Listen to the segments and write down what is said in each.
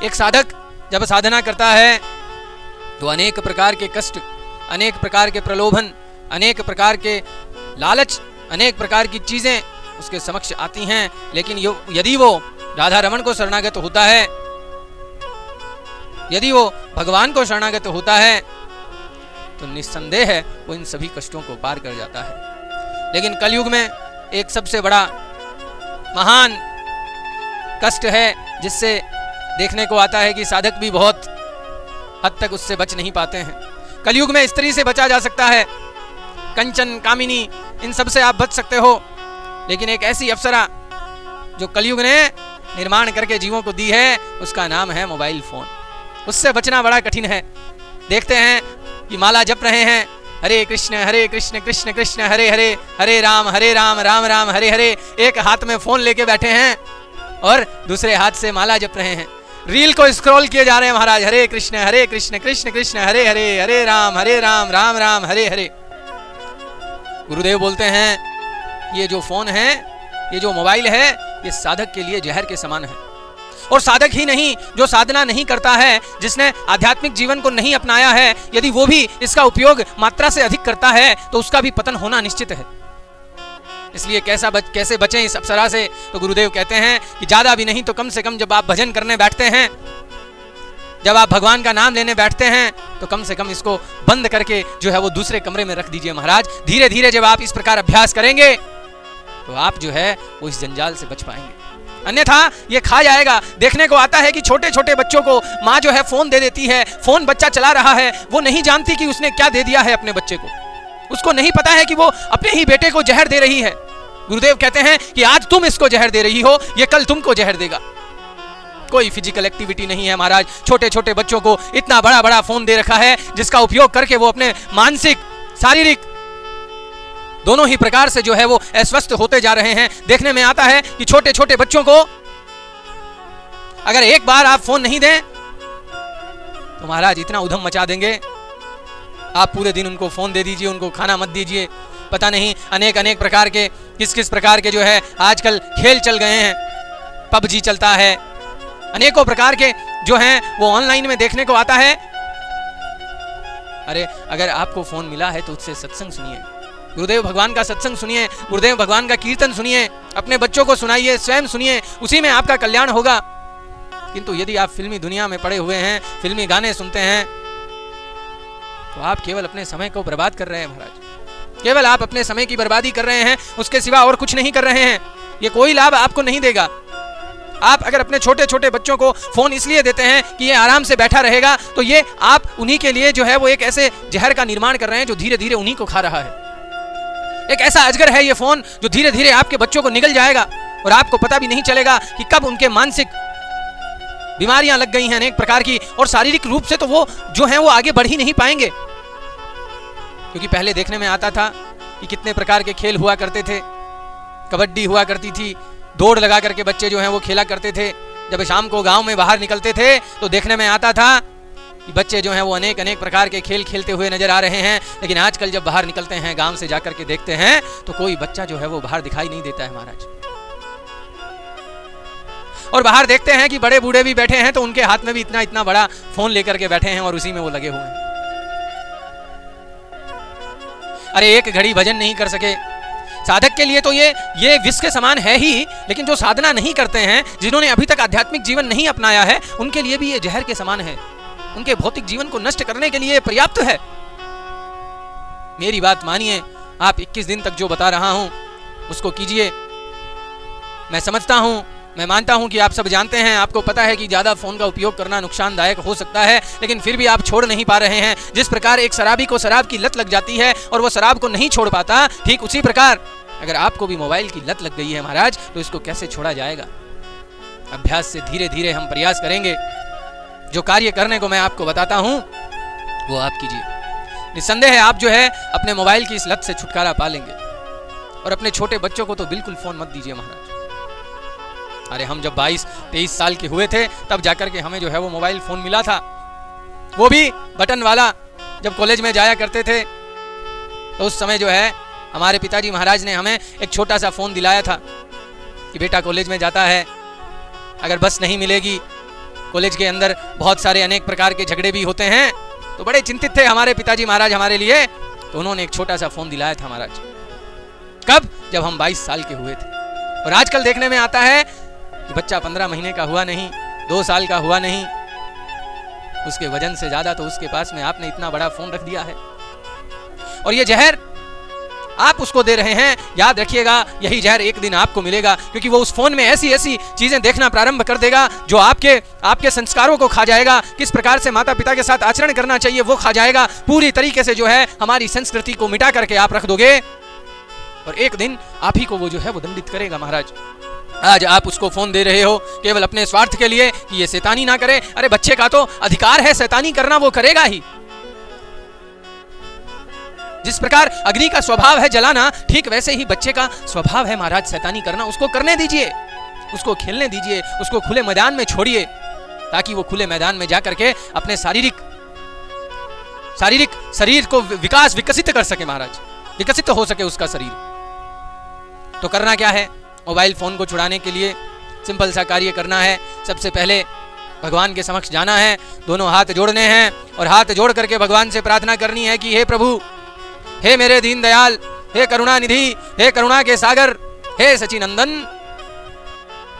एक साधक जब साधना करता है तो अनेक प्रकार के कष्ट, अनेक प्रकार के प्रलोभन, अनेक प्रकार के लालच, अनेक प्रकार की चीजें उसके समक्ष आती हैं। लेकिन यदि वो राधा रमण को शरणागत होता है, यदि वो भगवान को शरणागत होता है, तो निस्संदेह है वो इन सभी कष्टों को पार कर जाता है। लेकिन कलयुग में एक सबसे बड़ा महान कष्ट है जिससे देखने को आता है कि साधक भी बहुत हद तक उससे बच नहीं पाते हैं। कलयुग में स्त्री से बचा जा सकता है, कंचन, कामिनी, इन सब से आप बच सकते हो। लेकिन एक ऐसी अप्सरा जो कलयुग ने निर्माण करके जीवों को दी है, उसका नाम है मोबाइल फोन। उससे बचना बड़ा कठिन है। देखते हैं कि माला जप रहे हैं, हरे कृष्ण कृष्ण कृष्ण हरे हरे, हरे राम राम राम हरे हरे। एक हाथ में फोन लेके बैठे हैं और दूसरे हाथ से माला जप रहे हैं, रील को स्क्रॉल किए जा रहे हैं महाराज। हरे कृष्ण कृष्ण कृष्ण हरे हरे, हरे राम राम राम हरे हरे। गुरुदेव बोलते हैं ये जो फोन है, ये जो मोबाइल है, ये साधक के लिए जहर के समान है। और साधक ही नहीं, जो साधना नहीं करता है, जिसने आध्यात्मिक जीवन को नहीं अपनाया है, यदि वो भी इसका उपयोग मात्रा से अधिक करता है तो उसका भी पतन होना निश्चित है। इसलिए कैसे बचें इस अप्सरा से? तो गुरुदेव कहते हैं कि ज्यादा भी नहीं तो कम से कम जब आप भजन करने बैठते हैं, जब आप भगवान का नाम लेने बैठते हैं, तो कम से कम इसको बंद करके जो है वो दूसरे कमरे में रख दीजिए महाराज। धीरे धीरे जब आप इस प्रकार अभ्यास करेंगे तो आप जो है वो इस जंजाल से बच पाएंगे, अन्यथा ये खा जाएगा। देखने को आता है कि छोटे छोटे बच्चों को माँ जो है फोन दे देती है, फोन बच्चा चला रहा है, वो नहीं जानती कि उसने क्या दे दिया है अपने बच्चे को, उसको नहीं पता है कि वो अपने ही बेटे को जहर दे रही है। गुरुदेव कहते हैं कि आज तुम इसको जहर दे रही हो, ये कल तुमको जहर देगा। कोई फिजिकल एक्टिविटी नहीं है महाराज। छोटे छोटे बच्चों को इतना बड़ा बड़ा फोन दे रखा है जिसका उपयोग करके वो अपने मानसिक, शारीरिक दोनों ही प्रकार से जो है वो अस्वस्थ होते जा रहे हैं। देखने में आता है कि छोटे छोटे बच्चों को अगर एक बार आप फोन नहीं दें तो महाराज इतना उधम मचा देंगे। आप पूरे दिन उनको फोन दे दीजिए, उनको खाना मत दीजिए। पता नहीं अनेक अनेक प्रकार के किस प्रकार के जो है आजकल खेल चल गए हैं, पबजी चलता है, अनेकों प्रकार के जो हैं वो ऑनलाइन में देखने को आता है। अरे अगर आपको फोन मिला है तो उससे सत्संग सुनिए, गुरुदेव भगवान का सत्संग सुनिए, गुरुदेव भगवान का कीर्तन सुनिए, अपने बच्चों को सुनाइए, स्वयं सुनिए, उसी में आपका कल्याण होगा। किंतु यदि आप फिल्मी दुनिया में पड़े हुए हैं, फिल्मी गाने सुनते हैं, तो आप केवल अपने समय को बर्बाद कर रहे हैं महाराज। केवल आप अपने समय की बर्बादी कर रहे हैं, उसके सिवा और कुछ नहीं कर रहे हैं। ये कोई लाभ आपको नहीं देगा। आप अगर अपने छोटे छोटे बच्चों को फोन इसलिए देते हैं कि ये आराम से बैठा रहेगा, तो ये आप उन्हीं के लिए जो है वो एक ऐसे जहर का निर्माण कर रहे हैं जो धीरे धीरे उन्हीं को खा रहा है। एक ऐसा अजगर है ये फोन जो धीरे धीरे आपके बच्चों को निगल जाएगा और आपको पता भी नहीं चलेगा कि कब उनके मानसिक बीमारियां लग गई हैं अनेक प्रकार की, और शारीरिक रूप से तो वो जो है वो आगे बढ़ ही नहीं पाएंगे। क्योंकि पहले देखने में आता था कि कितने प्रकार के खेल हुआ करते थे, कबड्डी हुआ करती थी, दौड़ लगा करके बच्चे जो हैं वो खेला करते थे। जब शाम को गांव में बाहर निकलते थे तो देखने में आता था कि बच्चे जो हैं वो अनेक अनेक प्रकार के खेल खेलते हुए नजर आ रहे हैं। लेकिन आजकल जब बाहर निकलते हैं, गांव से जाकर के देखते हैं, तो कोई बच्चा जो है वो बाहर दिखाई नहीं देता है महाराज। और बाहर देखते हैं कि बड़े बूढ़े भी बैठे हैं तो उनके हाथ में भी इतना इतना बड़ा फोन लेकर के बैठे हैं और उसी में वो लगे हुए हैं। अरे एक घड़ी भजन नहीं कर सके, साधक के लिए तो ये विष के समान है ही, लेकिन जो साधना नहीं करते हैं, जिन्होंने अभी तक आध्यात्मिक जीवन नहीं अपनाया है, उनके लिए भी ये जहर के समान है। उनके भौतिक जीवन को नष्ट करने के लिए पर्याप्त है। मेरी बात मानिए, आप 21 दिन तक जो बता रहा हूं उसको कीजिए। मैं समझता हूं, मैं मानता हूं कि आप सब जानते हैं, आपको पता है कि ज्यादा फोन का उपयोग करना नुकसानदायक हो सकता है, लेकिन फिर भी आप छोड़ नहीं पा रहे हैं। जिस प्रकार एक शराबी को शराब की लत लग जाती है और वो शराब को नहीं छोड़ पाता, ठीक उसी प्रकार अगर आपको भी मोबाइल की लत लग गई है महाराज, तो इसको कैसे छोड़ा जाएगा? अभ्यास से धीरे धीरे हम प्रयास करेंगे। जो कार्य करने को मैं आपको बताता हूं वो आप कीजिए। निस्संदेह आप जो है अपने मोबाइल की इस लत से छुटकारा पा लेंगे। और अपने छोटे बच्चों को तो बिल्कुल फोन मत दीजिए महाराज। अरे हम जब 22-23 साल के हुए थे तब जाकर के हमें जो है वो मोबाइल फोन मिला था, वो भी बटन वाला। जब कॉलेज में जाया करते थे तो उस समय जो है हमारे पिताजी महाराज ने हमें एक छोटा सा फोन दिलाया था कि बेटा कॉलेज में जाता है, अगर बस नहीं मिलेगी कॉलेज के अंदर बहुत सारे अनेक प्रकार के झगड़े भी होते हैं, तो बड़े चिंतित थे हमारे पिताजी महाराज हमारे लिए, तो उन्होंने एक छोटा सा फोन दिलाया था महाराज। कब? जब हम 22 साल के हुए थे। और आजकल देखने में आता है कि बच्चा 15 महीने का हुआ नहीं, 2 साल का हुआ नहीं, उसके वजन से ज्यादा तो उसके पास में आपने इतना बड़ा फोन रख दिया है। और ये जहर आप उसको दे रहे हैं, याद रखिएगा यही जहर एक दिन आपको मिलेगा, क्योंकि वो उस फोन में ऐसी ऐसी चीजें देखना प्रारंभ कर देगा जो आपके संस्कारों को खा जाएगा। किस प्रकार से माता पिता के साथ आचरण करना चाहिए वो खा जाएगा। पूरी तरीके से जो है हमारी संस्कृति को मिटा करके आप रख दोगे, और एक दिन आप ही को वो जो है वो दंडित करेगा महाराज। आज आप उसको फोन दे रहे हो केवल अपने स्वार्थ के लिए कि ये शैतानी ना करे। अरे बच्चे का तो अधिकार है शैतानी करना, वो करेगा ही। जिस प्रकार अग्नि का स्वभाव है जलाना, ठीक वैसे ही बच्चे का स्वभाव है महाराज शैतानी करना। उसको करने दीजिए, उसको खेलने दीजिए, उसको खुले मैदान में छोड़िए, ताकि वो खुले मैदान में जाकर के अपने शारीरिक शरीर को विकसित कर सके महाराज, विकसित हो सके उसका शरीर। तो करना क्या है? मोबाइल फोन को छुड़ाने के लिए सिंपल सा कार्य करना है। सबसे पहले भगवान के समक्ष जाना है, दोनों हाथ जोड़ने हैं और हाथ जोड़ करके भगवान से प्रार्थना करनी है कि हे प्रभु, हे मेरे दीन दयाल, हे करुणा निधि, हे करुणा के सागर, हे सचिनंदन,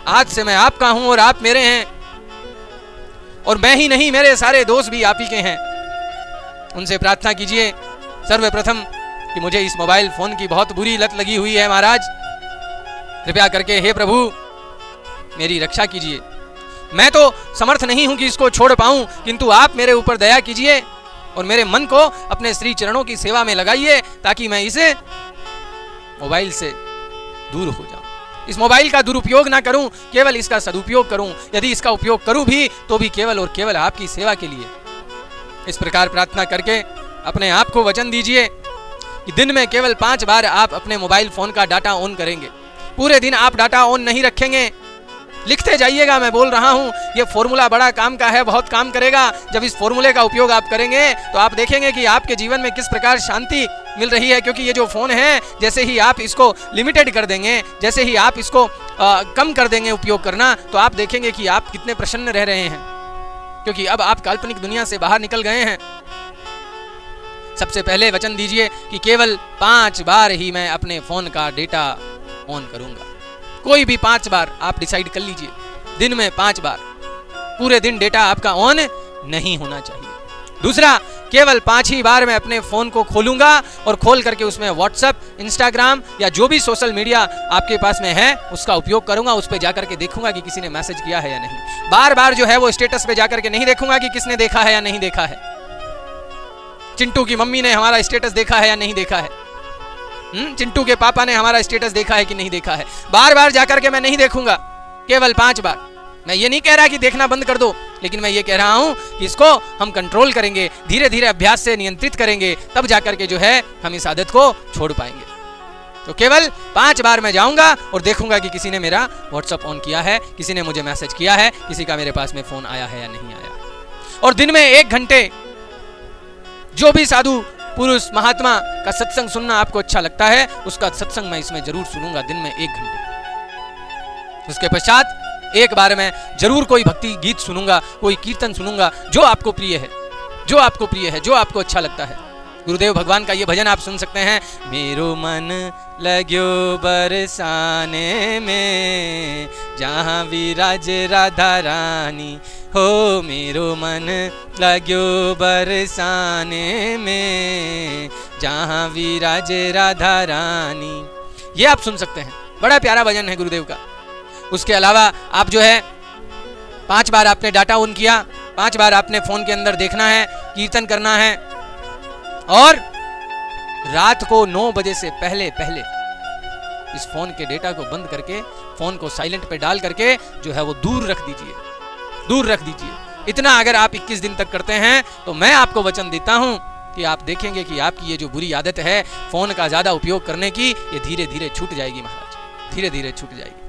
आज से मैं आपका हूं और आप मेरे हैं, और मैं ही नहीं मेरे सारे दोस्त भी आप ही के हैं। उनसे प्रार्थना कीजिए सर्वप्रथम कि मुझे इस मोबाइल फोन की बहुत बुरी लत लगी हुई है महाराज, कृपया करके हे प्रभु मेरी रक्षा कीजिए। मैं तो समर्थ नहीं हूं कि इसको छोड़ पाऊं, किंतु आप मेरे ऊपर दया कीजिए और मेरे मन को अपने श्री चरणों की सेवा में लगाइए, ताकि मैं इसे मोबाइल से दूर हो जाऊं। इस मोबाइल का दुरुपयोग ना करूं, केवल इसका सदुपयोग करूं। यदि इसका उपयोग करूं भी तो भी केवल और केवल आपकी सेवा के लिए। इस प्रकार प्रार्थना करके अपने आप को वचन दीजिए कि दिन में केवल 5 बार आप अपने मोबाइल फोन का डाटा ऑन करेंगे। पूरे दिन आप डाटा ऑन नहीं रखेंगे। लिखते जाइएगा, मैं बोल रहा हूं ये फॉर्मूला बड़ा काम का है, बहुत काम करेगा। जब इस फॉर्मूले का उपयोग आप करेंगे तो आप देखेंगे कि आपके जीवन में किस प्रकार शांति मिल रही है। क्योंकि ये जो फोन है, जैसे ही आप इसको लिमिटेड कर देंगे, जैसे ही आप इसको कम कर देंगे उपयोग करना, तो आप देखेंगे कि आप कितने प्रसन्न रह रहे हैं, क्योंकि अब आप काल्पनिक दुनिया से बाहर निकल गए हैं। सबसे पहले वचन दीजिए कि केवल 5 बार ही मैं अपने फोन का डेटा ऑन करूंगा। कोई भी 5 बार आप डिसाइड कर लीजिए, दिन में 5 बार, पूरे दिन डेटा आपका ऑन नहीं होना चाहिए। दूसरा, केवल 5 ही बार मैं अपने फोन को खोलूंगा और खोल करके उसमें व्हाट्सएप, इंस्टाग्राम या जो भी सोशल मीडिया आपके पास में है उसका उपयोग करूंगा। उस पर जाकर के देखूंगा कि किसी ने मैसेज किया है या नहीं। बार बार जो है वो स्टेटस पे जाकर के नहीं देखूंगा कि किसने देखा है या नहीं देखा है, चिंटू की मम्मी ने हमारा स्टेटस देखा है या नहीं देखा है, चिंटू के पापा ने हमारा स्टेटस देखा है कि नहीं देखा है। बार बार जाकर के मैं नहीं देखूंगा, केवल 5 बार। मैं ये नहीं कह रहा कि देखना बंद कर दो, लेकिन मैं ये कह रहा हूं कि इसको हम कंट्रोल करेंगे, धीरे धीरे अभ्यास से नियंत्रित करेंगे, तब जाकर के जो है हम इस आदत को छोड़ पाएंगे। तो केवल 5 बार मैं जाऊंगा और देखूंगा कि किसी ने मेरा व्हाट्सएप ऑन किया है, किसी ने मुझे मैसेज किया है, किसी का मेरे पास में फोन आया है या नहीं आया। और दिन में 1 घंटे जो भी साधु पुरुष महात्मा का सत्संग सुनना आपको अच्छा लगता है, उसका सत्संग मैं इसमें जरूर सुनूंगा दिन में 1 घंटे। उसके पश्चात एक बार मैं जरूर कोई भक्ति गीत सुनूंगा, कोई कीर्तन सुनूंगा, जो आपको प्रिय है, जो आपको प्रिय है, जो आपको अच्छा लगता है। गुरुदेव भगवान का ये भजन आप सुन सकते हैं, मेरो मन लग्यो बरसाने में, जहाँ विराज राधा रानी हो, मेरो मन लग्यो बरसाने में, जहाँ विराज राधा रानी। ये आप सुन सकते हैं, बड़ा प्यारा भजन है गुरुदेव का। उसके अलावा आप जो है 5 बार आपने डाटा ऑन किया, 5 बार आपने फोन के अंदर देखना है, कीर्तन करना है, और रात को 9 बजे से पहले पहले इस फोन के डेटा को बंद करके, फोन को साइलेंट पे डाल करके जो है वो दूर रख दीजिए, दूर रख दीजिए। इतना अगर आप 21 दिन तक करते हैं तो मैं आपको वचन देता हूं कि आप देखेंगे कि आपकी ये जो बुरी आदत है फोन का ज्यादा उपयोग करने की, ये धीरे धीरे छूट जाएगी महाराज, धीरे धीरे छूट जाएगी।